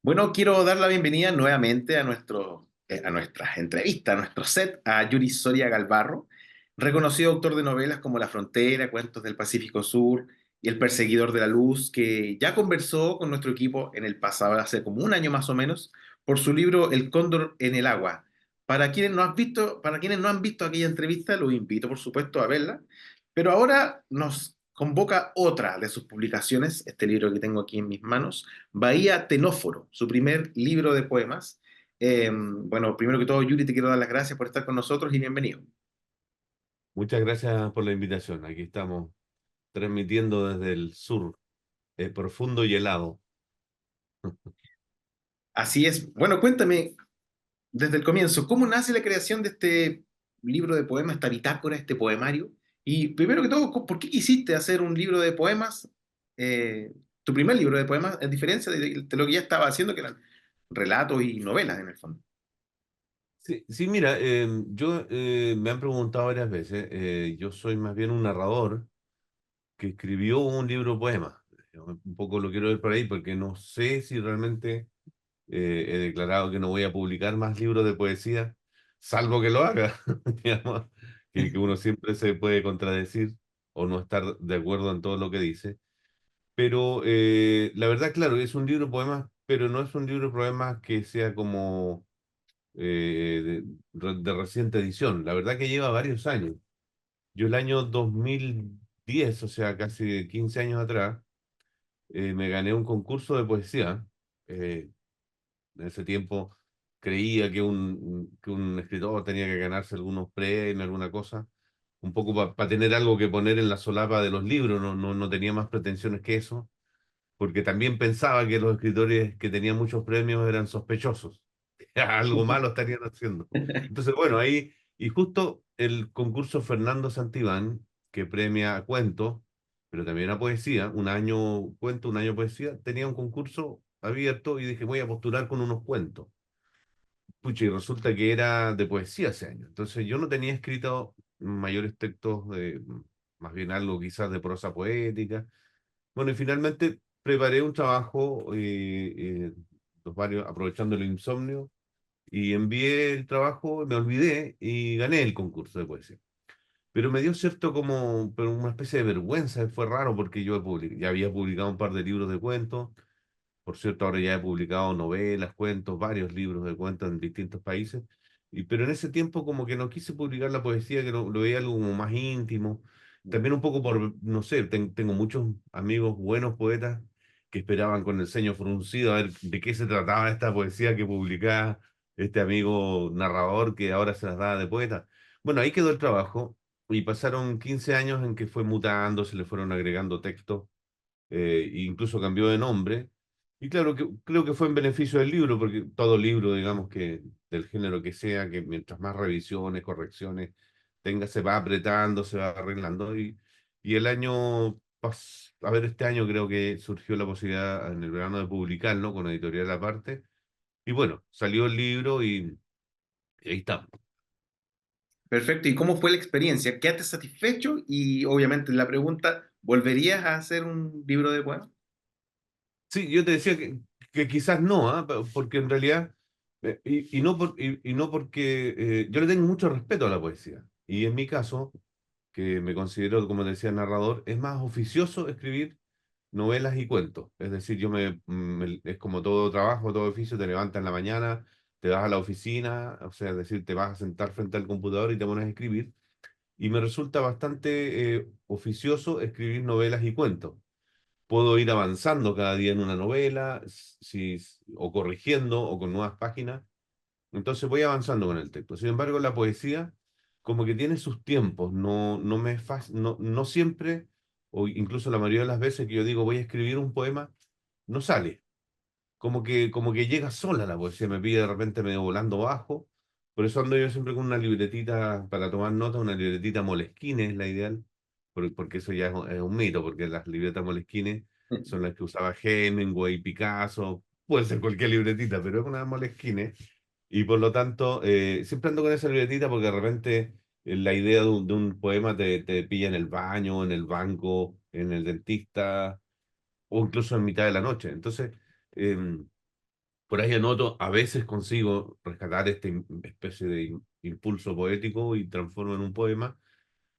Bueno, quiero dar la bienvenida nuevamente a nuestras entrevistas, a nuestro set, a Yuri Soria Galvarro, reconocido autor de novelas como La Frontera, Cuentos del Pacífico Sur y El Perseguidor de la Luz, que ya conversó con nuestro equipo en el pasado, hace como un año más o menos, por su libro El Cóndor en el Agua. Para quienes no han visto aquella entrevista, los invito, por supuesto, a verla. Pero ahora nos convoca otra de sus publicaciones, este libro que tengo aquí en mis manos, Bahía Tenóforo, su primer libro de poemas. Bueno, primero que todo, Yuri, te quiero dar las gracias por estar con nosotros y bienvenido. Muchas gracias por la invitación. Aquí estamos transmitiendo desde el sur, profundo y helado. Así es. Bueno, cuéntame desde el comienzo, ¿cómo nace la creación de este libro de poemas, esta bitácora, este poemario? Y primero que todo, ¿por qué quisiste hacer un libro de poemas, tu primer libro de poemas, a diferencia de lo que ya estaba haciendo, que eran relatos y novelas en el fondo? Sí, sí, mira, yo me han preguntado varias veces, yo soy más bien un narrador que escribió un libro de poemas. Un poco lo quiero ver por ahí porque no sé si realmente he declarado que no voy a publicar más libros de poesía, salvo que lo haga, digamos, que uno siempre se puede contradecir o no estar de acuerdo en todo lo que dice. Pero la verdad, claro, es un libro de poemas, pero no es un libro de poemas que sea como de reciente edición. La verdad que lleva varios años. Yo el año 2010, o sea, casi 15 años atrás, me gané un concurso de poesía. Eh, en ese tiempo creía que un escritor tenía que ganarse algunos premios, alguna cosa, un poco para tener algo que poner en la solapa de los libros, no tenía más pretensiones que eso porque también pensaba que los escritores que tenían muchos premios eran sospechosos. Algo malo estarían haciendo. Entonces, bueno, ahí, y justo el concurso Fernando Santibán, que premia a cuentos, pero también a poesía, un año cuento, un año poesía, tenía un concurso abierto y dije, voy a postular con unos cuentos. Pucha, y resulta que era de poesía ese año. Entonces yo no tenía escrito mayores textos, más bien algo quizás de prosa poética, bueno, y finalmente preparé un trabajo, los varios, aprovechando el insomnio, y envié el trabajo, me olvidé y gané el concurso de poesía. Pero me dio cierto como, pero una especie de vergüenza, fue raro porque yo ya había publicado un par de libros de cuentos, por cierto, ahora ya he publicado novelas, cuentos, varios libros de cuentos en distintos países, pero en ese tiempo como que no quise publicar la poesía, que lo veía algo como más íntimo, también un poco por, no sé, tengo muchos amigos buenos poetas que esperaban con el ceño fruncido a ver de qué se trataba esta poesía que publicaba este amigo narrador que ahora se las daba de poeta. Bueno, ahí quedó el trabajo y pasaron 15 años en que fue mutando, se le fueron agregando textos, e incluso cambió de nombre. Y claro, que, creo que fue en beneficio del libro, porque todo libro, digamos que del género que sea, que mientras más revisiones, correcciones tenga, se va apretando, se va arreglando. Y el año, a ver, este año creo que surgió la posibilidad en el verano de publicarlo con editorial aparte. Y bueno, salió el libro y ahí está. Perfecto. ¿Y cómo fue la experiencia? ¿Quedaste satisfecho? Y obviamente la pregunta, ¿volverías a hacer un libro de poemas? Sí, yo te decía que quizás no, porque en realidad, y no porque yo le tengo mucho respeto a la poesía. Y en mi caso, que me considero, como te decía, narrador, es más oficioso escribir novelas y cuentos. Es decir, es como todo trabajo, todo oficio, te levantas en la mañana, te vas a la oficina, o sea, es decir, te vas a sentar frente al computador y te pones a escribir. Y me resulta bastante oficioso escribir novelas y cuentos. Puedo ir avanzando cada día en una novela, o corrigiendo, o con nuevas páginas. Entonces voy avanzando con el texto. Sin embargo, la poesía como que tiene sus tiempos. No me es fácil, no siempre, o incluso la mayoría de las veces que yo digo voy a escribir un poema, no sale. Como que llega sola la poesía, me pide de repente medio volando bajo. Por eso ando yo siempre con una libretita para tomar notas, una libretita Moleskine es la ideal, porque eso ya es un mito, porque las libretas Moleskine son las que usaba Hemingway, Picasso, puede ser cualquier libretita, pero es una Moleskine. Y por lo tanto, siempre ando con esa libretita porque de repente la idea de un poema te pilla en el baño, en el banco, en el dentista o incluso en mitad de la noche. Entonces, em, Por ahí anoto, a veces consigo rescatar este especie de impulso poético y transformo en un poema,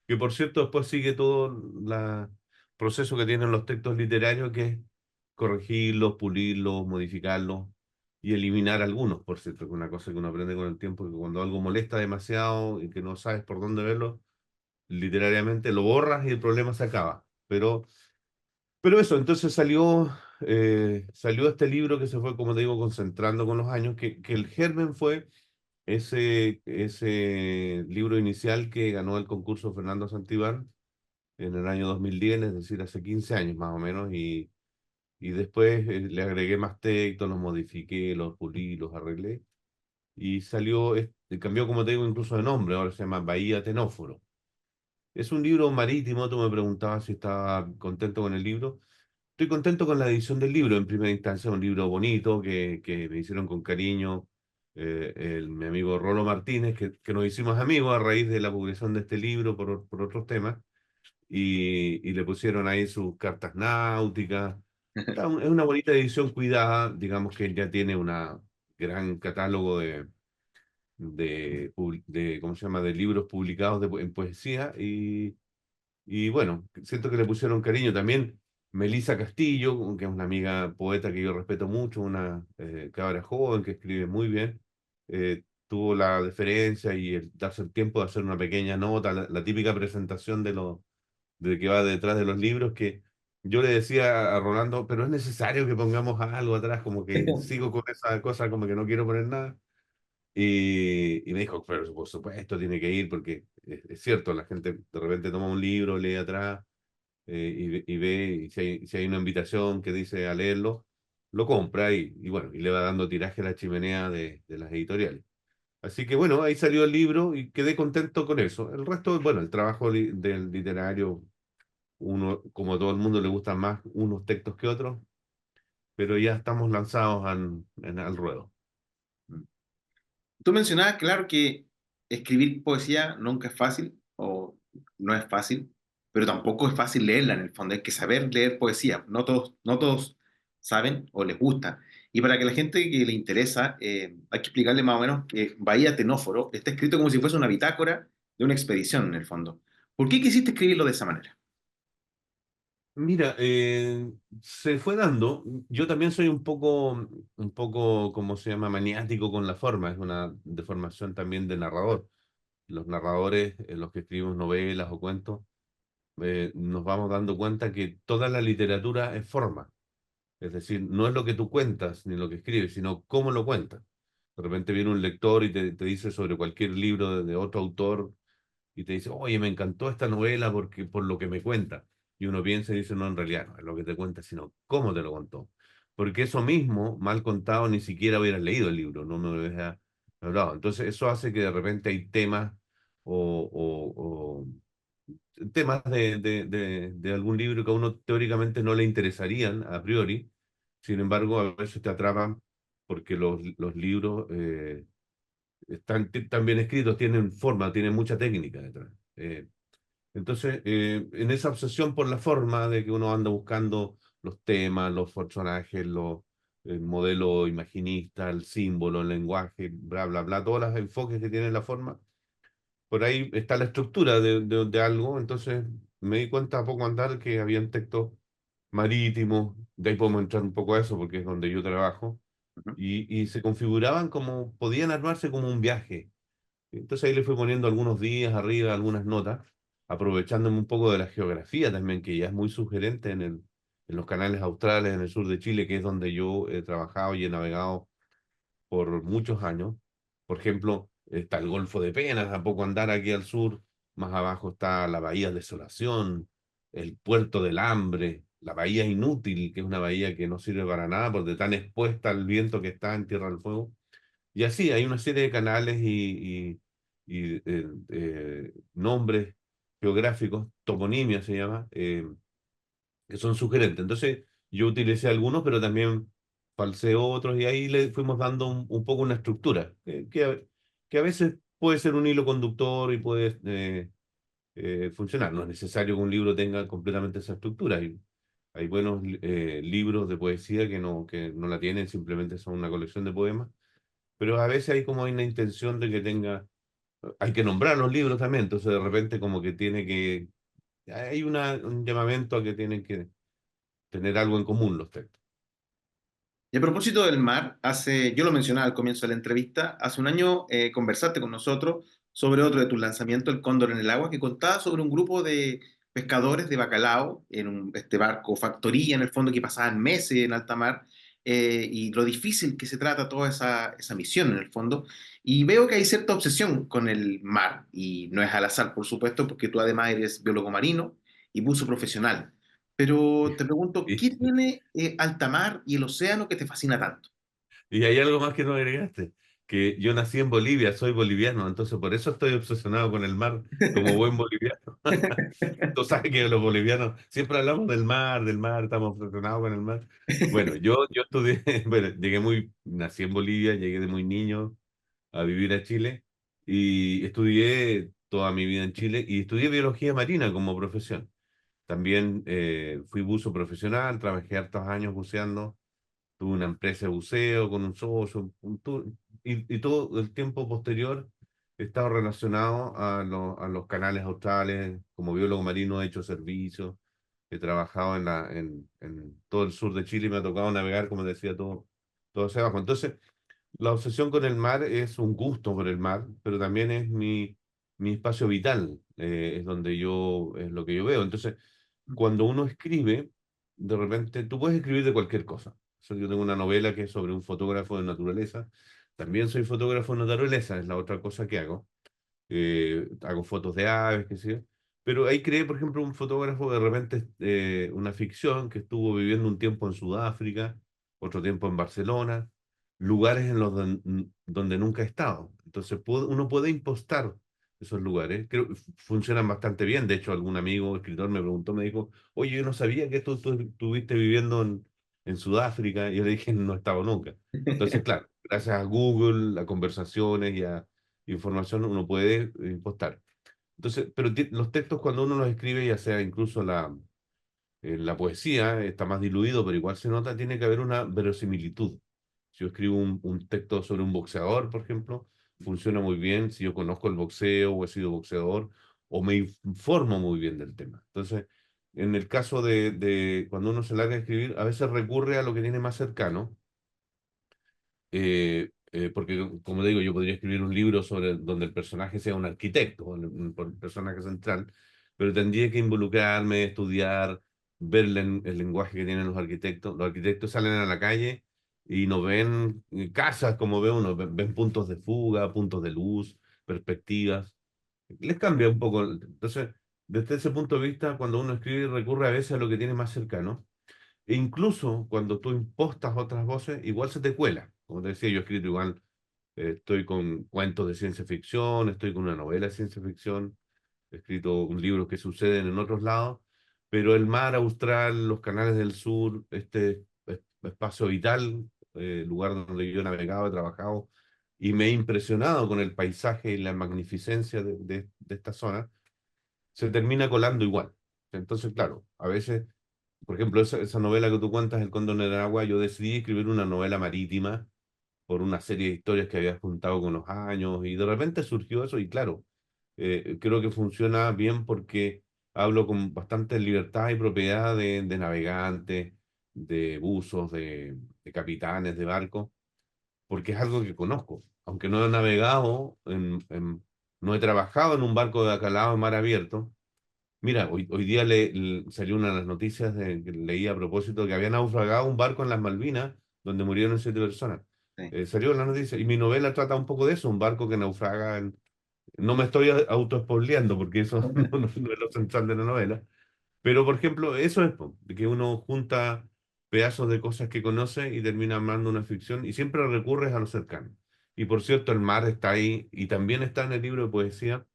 que por cierto después sigue todo el proceso que tienen los textos literarios, que es corregirlos, pulirlos, modificarlos y eliminar algunos, por cierto, que es una cosa que uno aprende con el tiempo, que cuando algo molesta demasiado y que no sabes por dónde verlo, literariamente lo borras y el problema se acaba. Pero eso, entonces salió este libro que se fue, como te digo, concentrando con los años, que el germen fue ese libro inicial que ganó el concurso Fernando Santibán en el año 2010, es decir, hace 15 años más o menos, y después le agregué más textos, los modifiqué, los pulí, los arreglé, y cambió, como te digo, incluso de nombre, ahora se llama Bahía Tenóforo. Es un libro marítimo, tú me preguntabas si estaba contento con el libro. Estoy contento con la edición del libro, en primera instancia, un libro bonito que me hicieron con cariño mi amigo Rolo Martínez, que nos hicimos amigos a raíz de la publicación de este libro por otros temas, y le pusieron ahí sus cartas náuticas. Es una bonita edición cuidada, digamos que ya tiene una gran catálogo ¿cómo se llama?, de libros publicados en poesía, y bueno, siento que le pusieron cariño también. Melisa Castillo, que es una amiga poeta que yo respeto mucho, una cabra joven que escribe muy bien, tuvo la deferencia y el darse el tiempo de hacer una pequeña nota, la típica presentación de que va detrás de los libros, que yo le decía a Rolando, pero es necesario que pongamos algo atrás, como que sigo con esa cosa, como que no quiero poner nada. Y me dijo, pero por supuesto tiene que ir, porque es cierto, la gente de repente toma un libro, lee atrás, y ve, y si hay una invitación que dice a leerlo, lo compra y bueno, y le va dando tiraje a la chimenea de las editoriales. Así que bueno, ahí salió el libro y quedé contento con eso. El resto, bueno, el trabajo del literario, uno, como a todo el mundo le gustan más unos textos que otros, pero ya estamos lanzados al ruedo. Tú mencionabas, claro, que escribir poesía nunca es fácil, o no es fácil, pero tampoco es fácil leerla en el fondo. Hay que saber leer poesía. No todos saben o les gusta. Y para que la gente que le interesa, hay que explicarle más o menos que Bahía Tenóforo está escrito como si fuese una bitácora de una expedición en el fondo. ¿Por qué quisiste escribirlo de esa manera? Mira, se fue dando. Yo también soy un poco, ¿cómo se llama?, maniático con la forma. Es una deformación también de narrador. Los narradores, los que escribimos novelas o cuentos, nos vamos dando cuenta que toda la literatura es forma. Es decir, no es lo que tú cuentas ni lo que escribes, sino cómo lo cuentas. De repente viene un lector y te dice sobre cualquier libro de otro autor y te dice, oye, me encantó esta novela porque por lo que me cuenta. Y uno piensa y dice, no, en realidad no es lo que te cuenta, sino cómo te lo contó. Porque eso mismo, mal contado, ni siquiera hubieras leído el libro, no me lo hubieras hablado. Entonces, eso hace que de repente hay temas o temas de algún libro que a uno teóricamente no le interesarían a priori, sin embargo, a veces te atrapan porque los libros están bien escritos, tienen forma, tienen mucha técnica detrás. Entonces, en esa obsesión por la forma de que uno anda buscando los temas, los personajes, el modelo imaginista, el símbolo, el lenguaje, bla, bla, bla, todos los enfoques que tiene la forma, por ahí está la estructura de algo. Entonces me di cuenta a poco andar que habían textos marítimos, de ahí podemos entrar un poco a eso porque es donde yo trabajo, Ujú. y se configuraban como, podían armarse como un viaje. Entonces ahí le fui poniendo algunos días arriba, algunas notas, aprovechándome un poco de la geografía también, que ya es muy sugerente en los canales australes, en el sur de Chile, que es donde yo he trabajado y he navegado por muchos años. Por ejemplo, está el Golfo de Penas, a poco andar aquí al sur. Más abajo está la Bahía Desolación, el Puerto del Hambre, la Bahía Inútil, que es una bahía que no sirve para nada porque tan expuesta al viento que está en Tierra del Fuego. Y así, hay una serie de canales y nombres geográficos, toponimia se llama, que son sugerentes. Entonces, yo utilicé algunos, pero también falseé otros, y ahí le fuimos dando un poco una estructura, que a veces puede ser un hilo conductor y puede funcionar. No es necesario que un libro tenga completamente esa estructura. Hay buenos libros de poesía que no la tienen, simplemente son una colección de poemas, pero a veces hay como una intención de que tenga, hay que nombrar los libros también, entonces de repente como que tiene que, hay un llamamiento a que tienen que tener algo en común los textos. Y a propósito del mar, yo lo mencionaba al comienzo de la entrevista, hace un año conversaste con nosotros sobre otro de tus lanzamientos, El Cóndor en el Agua, que contaba sobre un grupo de pescadores de bacalao en este barco factoría, en el fondo, que pasaban meses en alta mar, y lo difícil que se trata toda esa misión, en el fondo. Y veo que hay cierta obsesión con el mar, y no es al azar, por supuesto, porque tú además eres biólogo marino y buzo profesional. Pero te pregunto, ¿qué Y, tiene alta mar y el océano que te fascina tanto? y hay algo más que no agregaste, que yo nací en Bolivia, soy boliviano, entonces por eso estoy obsesionado con el mar como buen boliviano. Tú sabes que los bolivianos siempre hablamos del mar, estamos obsesionados con el mar. Bueno, yo estudié, bueno, nací en Bolivia, llegué de muy niño a vivir a Chile y estudié toda mi vida en Chile y estudié biología marina como profesión. También fui buzo profesional, trabajé hartos años buceando, tuve una empresa de buceo con un socio, y todo el tiempo posterior he estado relacionado a los canales australes, como biólogo marino he hecho servicios, he trabajado en todo el sur de Chile y me ha tocado navegar, como decía, todo hacia abajo. Entonces, la obsesión con el mar es un gusto por el mar, pero también es mi espacio vital, es donde es lo que yo veo. Entonces, cuando uno escribe, de repente, tú puedes escribir de cualquier cosa. O sea, yo tengo una novela que es sobre un fotógrafo de naturaleza. También soy fotógrafo de naturaleza, es la otra cosa que hago. Hago fotos de aves, qué sé yo. Pero ahí creé, por ejemplo, un fotógrafo de repente, una ficción que estuvo viviendo un tiempo en Sudáfrica, otro tiempo en Barcelona, lugares en los donde nunca he estado. Entonces uno puede impostar esos lugares. Creo que funcionan bastante bien. De hecho, algún amigo escritor me preguntó, me dijo, oye, yo no sabía que tú estuviste viviendo en Sudáfrica. Y yo le dije, no he estado nunca. Entonces, claro, gracias a Google, a conversaciones y a información uno puede impostar. Entonces, pero los textos cuando uno los escribe, ya sea incluso la poesía, está más diluido, pero igual se nota, tiene que haber una verosimilitud. Si yo escribo un texto sobre un boxeador, por ejemplo, funciona muy bien si yo conozco el boxeo o he sido boxeador o me informo muy bien del tema. Entonces, en el caso de cuando uno se larga a escribir, a veces recurre a lo que tiene más cercano, porque como digo, yo podría escribir un libro sobre donde el personaje sea un arquitecto, un personaje central, pero tendría que involucrarme, estudiar, ver el lenguaje que tienen los arquitectos. Los arquitectos salen a la calle y no ven casas como ve uno, ven puntos de fuga, puntos de luz, perspectivas. Les cambia un poco. Entonces, desde ese punto de vista, cuando uno escribe, recurre a veces a lo que tiene más cercano. E incluso cuando tú impostas otras voces, igual se te cuela. Como te decía, yo he escrito igual, estoy con cuentos de ciencia ficción, estoy con una novela de ciencia ficción, he escrito un libro que suceden en otros lados, pero el mar austral, los canales del sur, este espacio vital, lugar donde yo he navegado, he trabajado, y me he impresionado con el paisaje y la magnificencia de esta zona, se termina colando igual. Entonces, claro, a veces por ejemplo, esa novela que tú cuentas, El Cóndor en el Agua, yo decidí escribir una novela marítima por una serie de historias que había juntado con los años y de repente surgió eso y claro, creo que funciona bien porque hablo con bastante libertad y propiedad de navegantes, de buzos, de capitanes de barcos, porque es algo que conozco. Aunque no he navegado, no he trabajado en un barco de bacalao en mar abierto. Mira, hoy día salió una de las noticias que leí a propósito que había naufragado un barco en las Malvinas donde murieron 7 personas. Sí. Salió en la noticia y mi novela trata un poco de eso, un barco que naufraga. No me estoy autoespoleando porque eso no es lo central de la novela, pero por ejemplo, eso es de que uno junta pedazos de cosas que conoce y termina armando una ficción y siempre recurres a lo cercano. Y por cierto, el mar está ahí y también está en el libro de poesía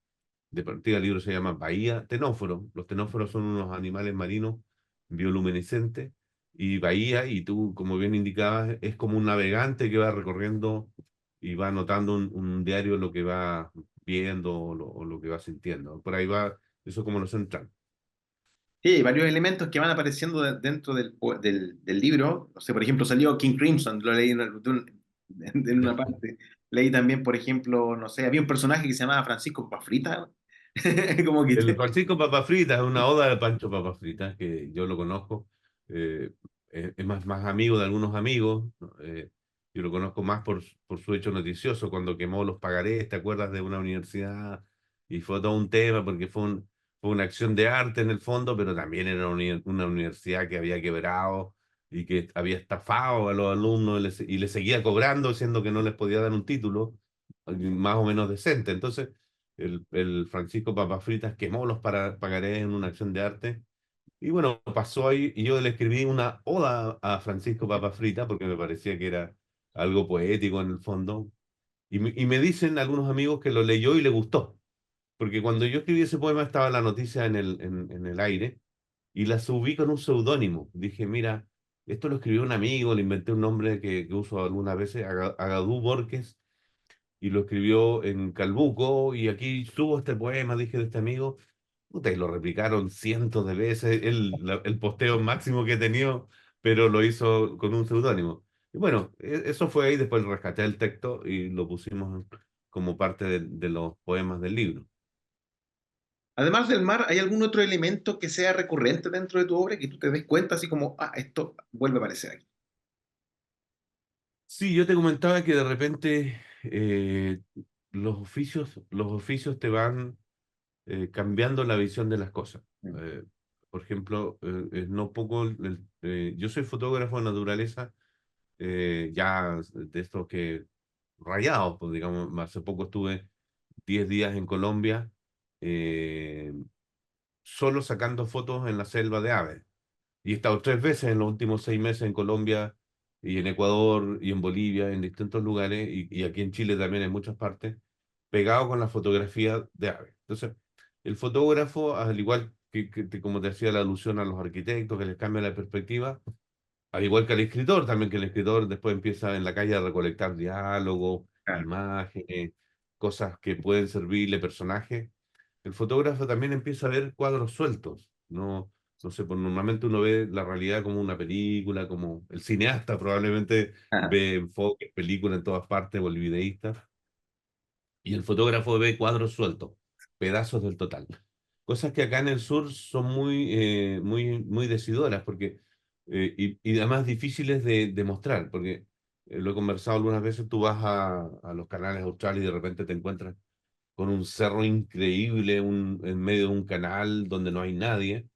de partida el libro se llama Bahía Tenóforo. Los tenóforos son unos animales marinos bioluminescentes y Bahía, y tú, como bien indicabas, es como un navegante que va recorriendo y va anotando un diario lo que va viendo o lo que va sintiendo. Por ahí va, eso es como lo central. Sí, hay varios elementos que van apareciendo dentro del libro. No sé, por ejemplo, salió King Crimson, lo leí en una parte. Leí también, por ejemplo, no sé, había un personaje que se llamaba Francisco Pafrita. Como que El Francisco Papas Fritas es una oda de Pancho Papas Fritas, que yo lo conozco. eh, es más amigo de algunos amigos. ¿No? Yo lo conozco más por su hecho noticioso, cuando quemó los pagarés, ¿te acuerdas? De una universidad. Y fue todo un tema, porque fue una acción de arte en el fondo, pero también era una universidad que había quebrado y que había estafado a los alumnos y les seguía cobrando, siendo que no les podía dar un título más o menos decente. Entonces el Francisco Papas Fritas quemó los pagarés en una acción de arte. Y bueno, pasó ahí y yo le escribí una oda a Francisco Papas Fritas porque me parecía que era algo poético en el fondo. Y me dicen algunos amigos que lo leyó y le gustó. Porque cuando yo escribí ese poema estaba la noticia en el aire y la subí con un seudónimo. Dije, mira, esto lo escribió un amigo, le inventé un nombre que uso algunas veces, Agadú Borges, y lo escribió en Calbuco, y aquí subo este poema, dije, de este amigo, puta, y lo replicaron cientos de veces, el posteo máximo que he tenido, pero lo hizo con un seudónimo. Y bueno, eso fue ahí, después rescaté el texto y lo pusimos como parte de los poemas del libro. además del mar, ¿hay algún otro elemento que sea recurrente dentro de tu obra que tú te des cuenta así como, ah, esto vuelve a aparecer aquí? Sí, yo te comentaba que de repente los oficios te van cambiando la visión de las cosas. Mm. Eh, por ejemplo, es no poco, yo soy fotógrafo de naturaleza, ya de estos que rayados, pues digamos, hace poco estuve 10 días en Colombia, eh, solo sacando fotos en la selva de aves. Y he estado 3 veces en los últimos 6 meses en Colombia y en Ecuador y en Bolivia, en distintos lugares, y aquí en Chile también en muchas partes, pegado con la fotografía de aves. Entonces, el fotógrafo, al igual como te decía la alusión a los arquitectos, que les cambia la perspectiva, al igual que el escritor, también que el escritor después empieza en la calle a recolectar diálogos, Claro. imágenes, cosas que pueden servirle personajes. El fotógrafo también empieza a ver cuadros sueltos. No, no sé, pues normalmente uno ve la realidad como una película, como el cineasta probablemente Ah, ve enfoques, películas en todas partes, o el videísta, y el fotógrafo ve cuadros sueltos, pedazos del total. Cosas que acá en el sur son muy decidoras porque, y además difíciles de mostrar, porque lo he conversado algunas veces, tú vas a los canales australes y de repente te encuentras con un cerro increíble en medio de un canal donde no hay nadie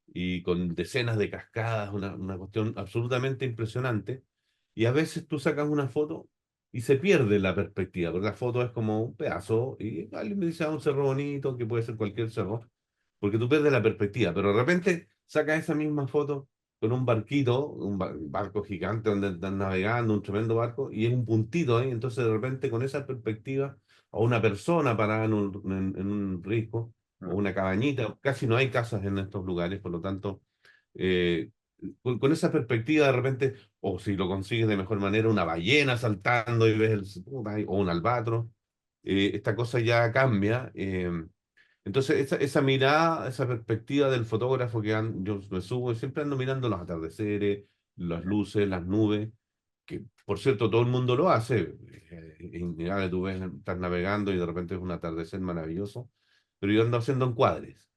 y con decenas de cascadas, una cuestión absolutamente impresionante. Y a veces tú sacas una foto y se pierde la perspectiva, porque la foto es como un pedazo y alguien me dice, ah, un cerro bonito, que puede ser cualquier cerro, porque tú pierdes la perspectiva, pero de repente sacas esa misma foto con un barquito, barco gigante donde están navegando, un tremendo barco, y es un puntito ahí, entonces de repente con esa perspectiva, o una persona parada en un risco, o no. una cabañita, casi no hay casas en estos lugares, por lo tanto, eh, con esa perspectiva de repente, o si lo consigues de mejor manera, una ballena saltando y ves o un albatros, esta cosa ya cambia. Entonces, esa mirada, esa perspectiva del fotógrafo yo me subo y siempre ando mirando los atardeceres, las luces, las nubes, que por cierto todo el mundo lo hace. Es innegable, tú ves, estás navegando y de repente es un atardecer maravilloso, pero yo ando haciendo encuadres.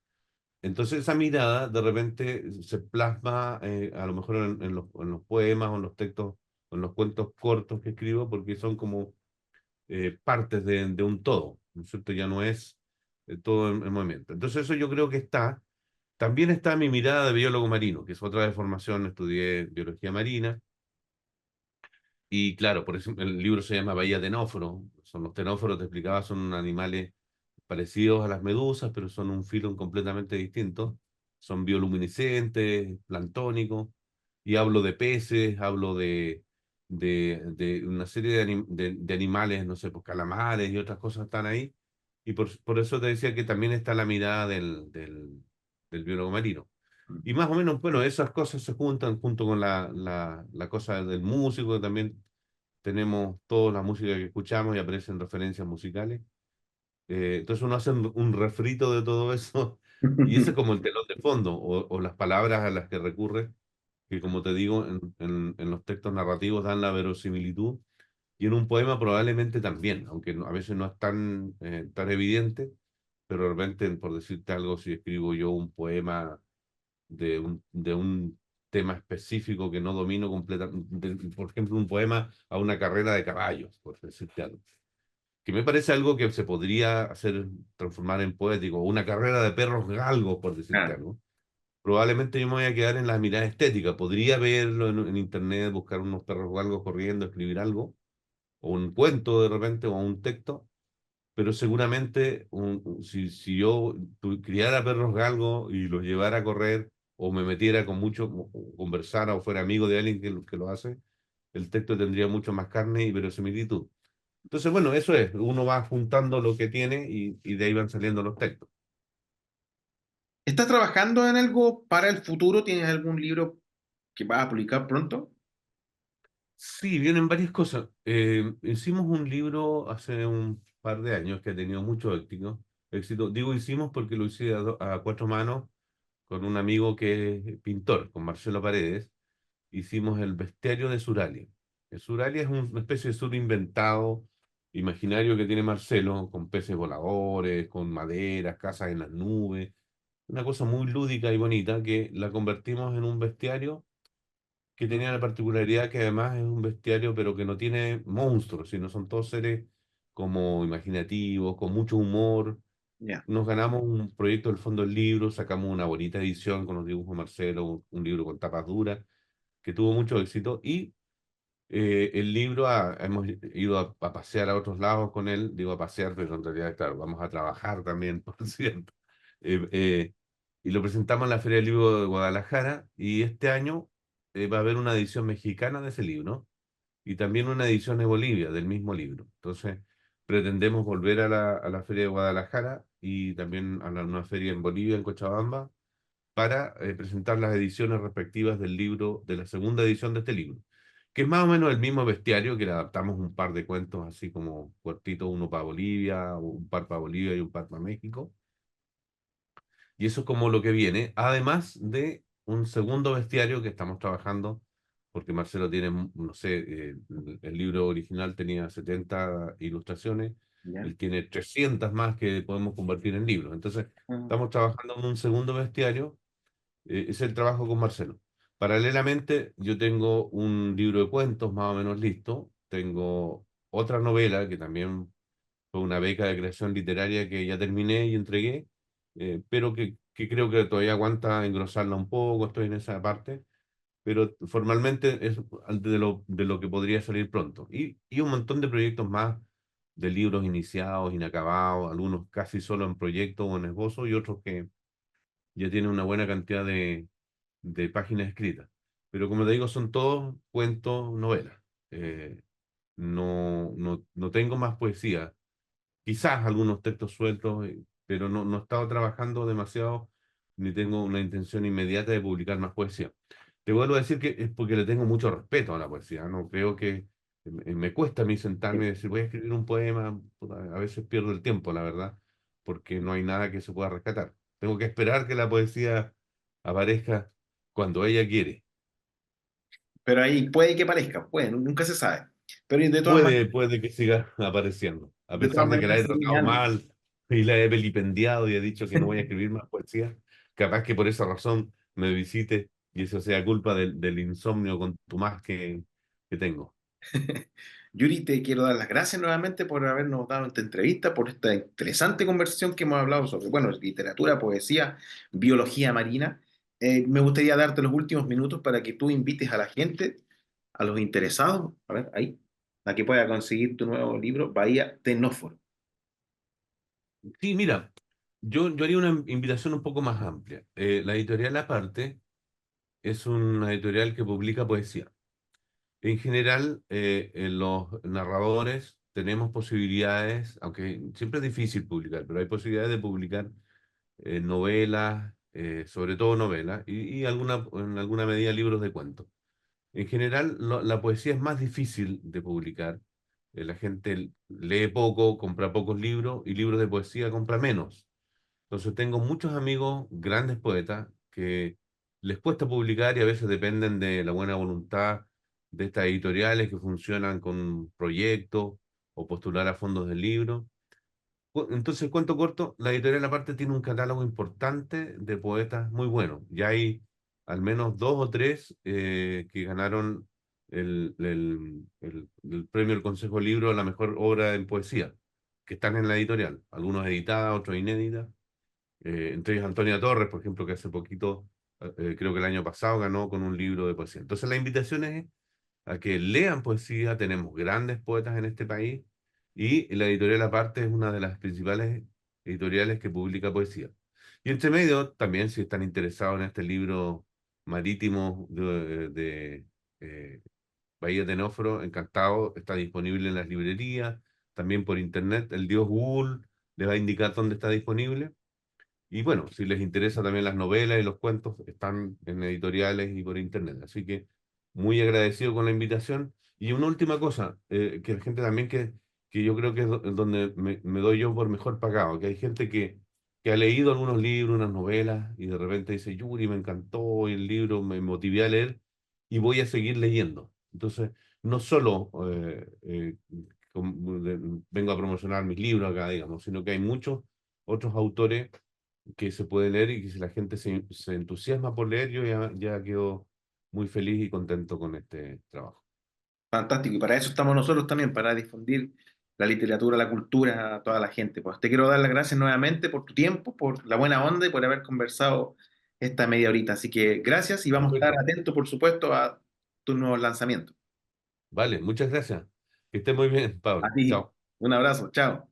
Entonces esa mirada de repente se plasma a lo mejor en los poemas o en los textos o en los cuentos cortos que escribo porque son como partes de un todo, ¿no es cierto? Ya no es todo en movimiento. Entonces eso yo creo que está. También está mi mirada de biólogo marino, que es otra de formación, estudié biología marina y claro, por ejemplo, el libro se llama Bahía Tenóforo. Son los tenóforos, te explicaba, son animales parecidos a las medusas, pero son un filo completamente distinto. Son bioluminiscentes, planctónicos, y hablo de peces, hablo de una serie de animales, no sé, pues calamares y otras cosas están ahí. Y por eso te decía que también está la mirada del biólogo marino. Y más o menos, bueno, esas cosas se juntan junto con la cosa del músico, que también tenemos toda la música que escuchamos y aparecen referencias musicales. Entonces uno hace un refrito de todo eso Y ese es como el telón de fondo, o las palabras a las que recurre, que como te digo, en los textos narrativos dan la verosimilitud, y en un poema probablemente también, aunque a veces no es tan evidente, pero de repente, por decirte algo, si escribo yo un poema de un tema específico que no domino completamente, por ejemplo, un poema a una carrera de caballos, por decirte algo, que me parece algo que se podría hacer, transformar en poético, o una carrera de perros galgos, por decirte Ah, algo. Probablemente yo me voy a quedar en la mirada estética. Podría verlo en internet, buscar unos perros galgos corriendo, escribir algo, o un cuento de repente, o un texto, pero seguramente si yo criara perros galgos y los llevara a correr, o me metiera con mucho, o conversara, o fuera amigo de alguien que lo hace, el texto tendría mucho más carne y verosimilitud. Entonces, bueno, eso es, uno va juntando lo que tiene y de ahí van saliendo los textos. ¿estás trabajando en algo para el futuro? ¿Tienes algún libro que vas a publicar pronto? Sí, vienen varias cosas. Hicimos un libro hace un par de años que ha tenido mucho éxito. Digo hicimos porque lo hice a cuatro manos con un amigo que es pintor, con Marcelo Paredes. Hicimos el bestiario de Suralia. El Suralia es una especie de sur inventado, imaginario que tiene Marcelo, con peces voladores, con maderas, casas en las nubes. Una cosa muy lúdica y bonita que la convertimos en un bestiario que tenía la particularidad que además es un bestiario, pero que no tiene monstruos, sino son todos seres como imaginativos, con mucho humor. Ya. Nos ganamos un proyecto del Fondo del Libro, sacamos una bonita edición con los dibujos de Marcelo, un libro con tapas duras, que tuvo mucho éxito. Y el libro, hemos ido a pasear a otros lados con él, digo a pasear, pero en realidad, claro, vamos a trabajar también, por cierto. Eh, eh, y lo presentamos en la Feria del Libro de Guadalajara, y este año va a haber una edición mexicana de ese libro y también una edición de Bolivia del mismo libro. Entonces, pretendemos volver a la Feria de Guadalajara y también a una feria en Bolivia, en Cochabamba, para presentar las ediciones respectivas del libro, de la segunda edición de este libro, que es más o menos el mismo bestiario, que le adaptamos un par de cuentos así como cortitos, uno para Bolivia, un par para Bolivia y un par para México. Y eso es como lo que viene, además de un segundo bestiario que estamos trabajando, porque Marcelo tiene, no sé, el libro original tenía 70 ilustraciones, Ya. él tiene 300 más que podemos convertir en libros. Entonces, Ah, estamos trabajando en un segundo bestiario, es el trabajo con Marcelo. Paralelamente, yo tengo un libro de cuentos más o menos listo, tengo otra novela que también fue una beca de creación literaria que ya terminé y entregué, pero que creo que todavía aguanta engrosarla un poco, estoy en esa parte, pero formalmente es de lo que podría salir pronto. Y un montón de proyectos más, de libros iniciados, inacabados, algunos casi solo en proyecto o en esbozo, y otros que ya tienen una buena cantidad de páginas escritas. Pero como te digo, son todos cuentos, novelas. No tengo más poesía, quizás algunos textos sueltos, pero no he estado trabajando demasiado, ni tengo una intención inmediata de publicar más poesía. Te vuelvo a decir que es porque le tengo mucho respeto a la poesía, no creo que me cuesta a mí sentarme y sí. decir, voy a escribir un poema, puta, a veces pierdo el tiempo, la verdad, porque no hay nada que se pueda rescatar. Tengo que esperar que la poesía aparezca cuando ella quiere. Pero ahí puede que parezca, puede, nunca se sabe. Pero Puede que siga apareciendo, a de todas pesar de que la maneras he sería tratado algo. mal y la he vilipendiado y he dicho que no voy a escribir más poesía. Capaz que por esa razón me visite y eso sea culpa del insomnio contumaz que tengo. Yuri, te quiero dar las gracias nuevamente por habernos dado esta entrevista, por esta interesante conversación que hemos hablado sobre, bueno, literatura, poesía, biología marina. Me gustaría darte los últimos minutos para que tú invites a la gente, a los interesados, a ver, ahí, a que pueda conseguir tu nuevo libro, Bahía Tenóforo. Sí, mira, yo haría una invitación un poco más amplia. La editorial Aparte es una editorial que publica poesía. En general, en los narradores tenemos posibilidades, aunque siempre es difícil publicar, pero hay posibilidades de publicar novelas, sobre todo novelas, y en alguna medida libros de cuentos. En general, la poesía es más difícil de publicar. La gente lee poco, compra pocos libros, y libros de poesía compra menos. Entonces tengo muchos amigos, grandes poetas, que les cuesta publicar y a veces dependen de la buena voluntad de estas editoriales que funcionan con proyectos o postular a fondos del libro. Entonces, cuento corto, la editorial aparte tiene un catálogo importante de poetas muy buenos. Ya hay al menos dos o tres que ganaron el premio del Consejo del Libro a la mejor obra en poesía, que están en la editorial, algunos editadas, otros inéditas. Entre ellos Antonia Torres, por ejemplo, que hace poquito, creo que el año pasado ganó con un libro de poesía. Entonces, la invitación es a que lean poesía. Tenemos grandes poetas en este país y la editorial aparte es una de las principales editoriales que publica poesía. Y entre medio, también si están interesados en este libro marítimo de Bahía de Nóforo, encantado, está disponible en las librerías, también por internet. El dios Google les va a indicar dónde está disponible. Y bueno, si les interesa también las novelas y los cuentos, están en editoriales y por internet. Así que muy agradecido con la invitación. Y una última cosa, que la gente también que yo creo que es donde me doy yo por mejor pagado, que hay gente que ha leído algunos libros, unas novelas, y de repente dice, Yuri, me encantó el libro, me motivé a leer y voy a seguir leyendo. Entonces, no solo vengo a promocionar mis libros acá, digamos, sino que hay muchos otros autores que se puede leer y que si la gente se entusiasma por leer, yo ya quedo muy feliz y contento con este trabajo. Fantástico, y para eso estamos nosotros también, para difundir la literatura, la cultura a toda la gente. Pues te quiero dar las gracias nuevamente por tu tiempo, por la buena onda y por haber conversado esta media horita. Así que gracias y vamos a estar Perfecto. atentos, por supuesto, a tus nuevos lanzamientos. Vale, muchas gracias. Que esté muy bien, A Pablo. ti, Chao. un abrazo, chao.